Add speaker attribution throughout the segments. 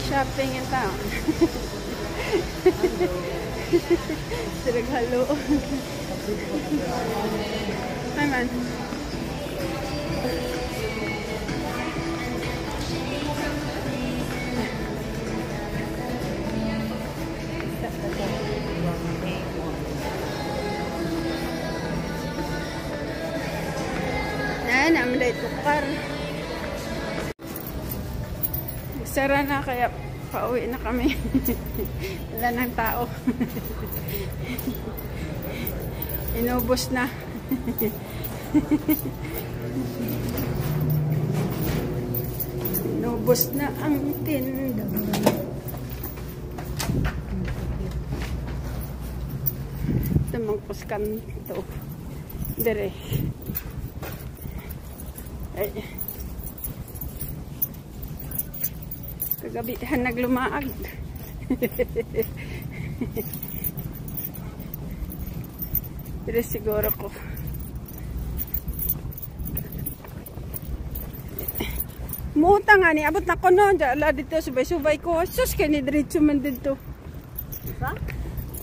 Speaker 1: shopping in town. Hello. Hi, man. Ayan, namin dahil tukar. Sara na, kaya pauwi na kami. Wala ng tao. Inubos na. Inubos na ang tinda. Ito magpuskan ito. Dire. Ay. Kagabihan naglumaag. Pero siguro ko. Muta nga ni, abot na ko no. Dala dito, subay-subay ko. Sus, kaya ni diretso man dito. Diba?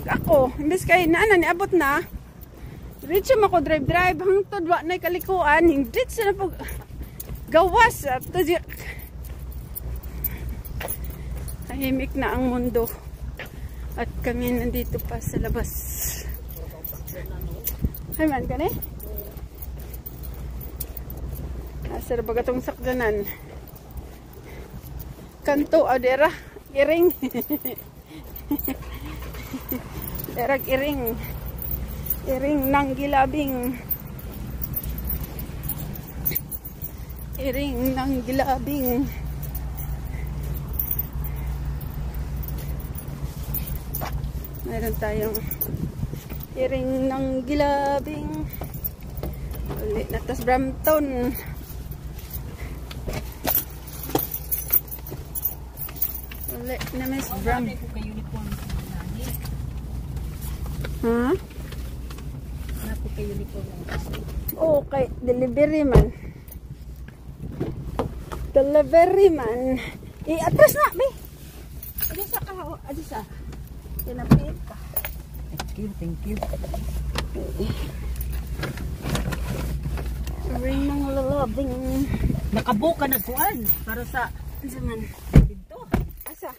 Speaker 1: Ako, imbes kayo na, ni abot na. Diretso mo ko drive-drive. Hangtod, wak na'y kalikuan. Hindi sa na po. Gawas. Tahimik na ang mundo. At kami nandito pa sa labas. Hay man ka ni? Nasa ba itong sakdanan? Kanto, adera. Iring. Derag iring. Iring ng gilabing. Iring ng gilabing. Meron tayong iring ng gilabing. Ulit na tas Brampton. Ulit na Miss Brampton. Ha? Napo kayo uniform lang. Okay, delivery man. Delivery man. Atras na, be. Adi sa kaho, adi sa. Pinapit ka. Thank you. Ring ng lalabing.
Speaker 2: Nakabuka na kuan para sa
Speaker 1: zaman.
Speaker 2: Dito.
Speaker 1: Asa?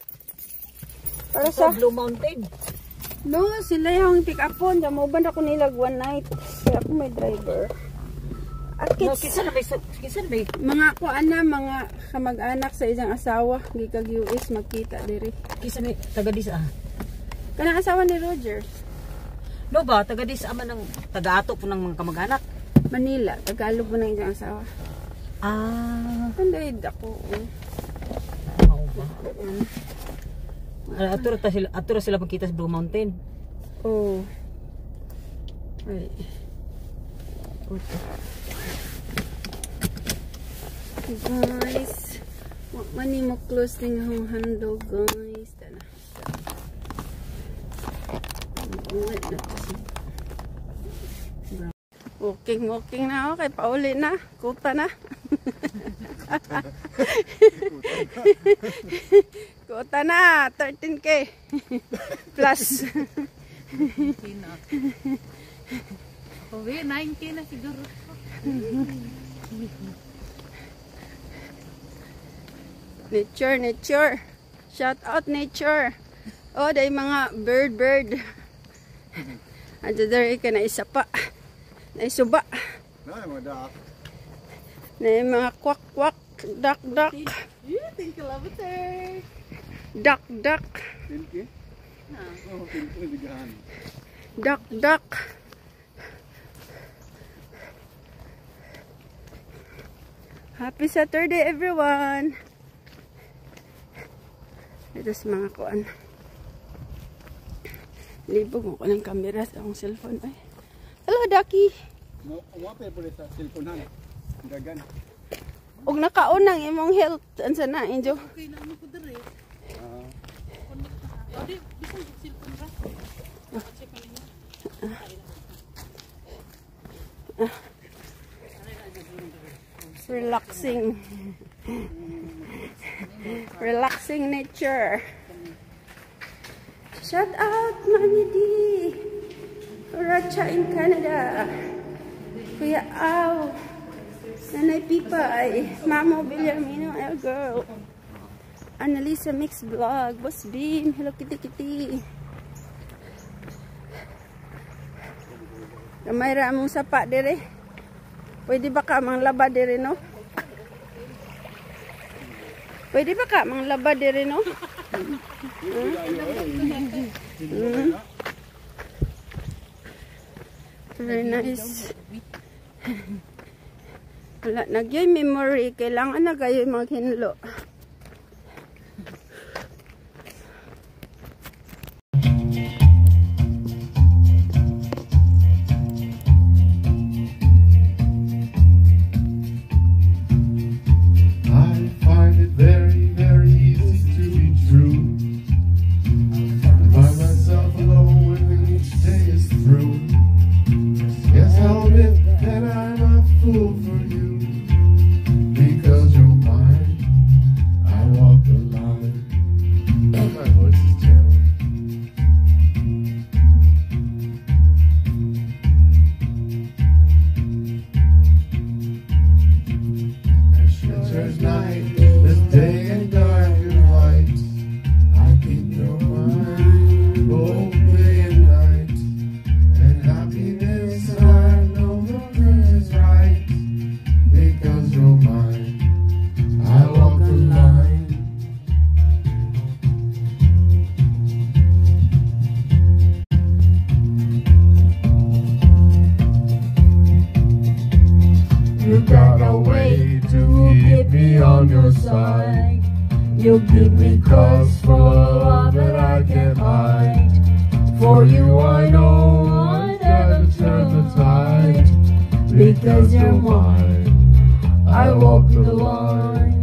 Speaker 1: Para sa
Speaker 2: Blue Mountain.
Speaker 1: No, sila yung pick up on. Diyan mo ba na ko nilag one night? Kaya ako may driver. At
Speaker 2: No, kisa na ba?
Speaker 1: Mga kuan na, mga kamag-anak sa isang asawa. Gikag US, magkita diri.
Speaker 2: Kisa na taga dis
Speaker 1: Kanang asawa ni Rogers.
Speaker 2: No ba, taga dis ama ng taga-ato po ng mga kamag-anak.
Speaker 1: Manila, Tagalog mo na isang asawa. Pandaid ako.
Speaker 2: Oo ba? Atura sila pagkita sa Blue Mountain.
Speaker 1: Oh. Ay. Guys, mani mo close din ang handle, guys. Tana. Walking na ako, kay pauli na. Kuta na. Kuta na, 13K plus.
Speaker 2: Uwi, 9K na siguro.
Speaker 1: Nature. Shout out nature. Oh, day mga bird. Adto dari ka na isa pa. Na isuba. Na mga kwak, duck.
Speaker 2: Thank you, Loveter.
Speaker 1: Duck. Duck. Happy Saturday, everyone. Ito sa mga kuan. Libog mo ko ng camera sa akong cellphone. Ay. Hello, Ducky.
Speaker 3: Wape po sa cellphone na. Gagan.
Speaker 1: Og nakaunang imong health. Ansa na, Injo?
Speaker 2: Okay na mo ko dere. Adi, bisan cellphone ra.
Speaker 1: Relaxing nature. Shout out Mami D. Racha in Canada. Kuya Au. Nanay Pipay. Mamo Villamino El Girl. Annalisa Mix Vlog. Boss Beam. Hello Kitty Kitty. Kamay ra mong sapa dire. Pwede ba ka manglaba dire no? Pwede ba ka manglaba dire no? Very nice. Wala nagyay memory. Kailangan na kayo maghinlo.
Speaker 4: You got a way to keep me on your side. You give me cause for love that I can't hide. For you I know I never turn the tide. Because you're mine, I walk the line.